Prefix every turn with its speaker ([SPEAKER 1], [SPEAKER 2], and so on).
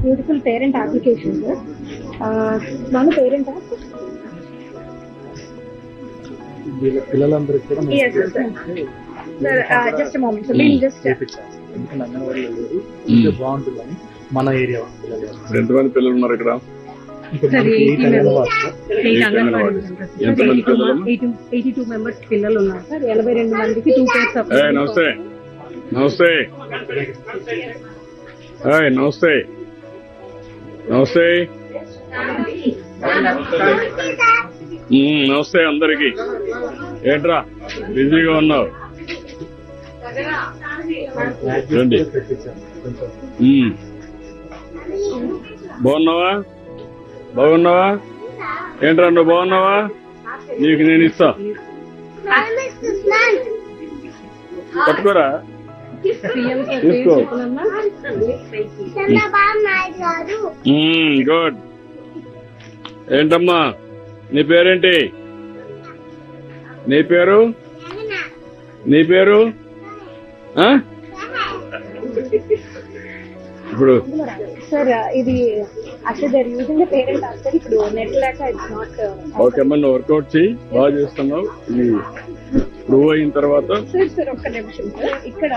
[SPEAKER 1] Beautiful parent application sir. మన parent
[SPEAKER 2] పిల్లలందరికీ కూడా
[SPEAKER 1] సార్ జస్ట్ మూమెంట్ సార్ వీళ్ళు జస్ట్
[SPEAKER 2] ఎందుకంటే అంగన్వాడీలో లేదు బాగుంటుందని మన ఏరియా
[SPEAKER 3] ఎంతమంది పిల్లలు ఉన్నారు ఇక్కడ?
[SPEAKER 1] సార్
[SPEAKER 3] 82
[SPEAKER 1] మెంబర్స్ పిల్లలు ఉన్నారు సార్. 82 మందికి 2 pairs of
[SPEAKER 3] నమస్తే నమస్తే నమస్తే నమస్తే నమస్తే అందరికి. ఏంట్రా బిజీగా ఉన్నావు? రండి. బాగున్నావా? బాగున్నావా? ఏంట్రా నువ్వు బాగున్నావా? నీకు నేను ఇస్తా, పట్టుకోరా, తీసుకో. గుడ్. ఏంటమ్మా నీ పేరేంటి? నీ పేరు? నీ పేరు? ఇప్పుడు
[SPEAKER 1] సార్ ఇది అసలు there using the parent answer. ఇప్పుడు నెట్ లేక ఇట్స్ నాట్
[SPEAKER 3] ఓకే అమ్మా, నువ్వు వర్కౌట్ చేయి, బాగా చేస్తున్నావు. ఇది ప్రూవ్ అయిన తర్వాత
[SPEAKER 1] సార్ ఒక్క నిమిషం సార్. ఇక్కడ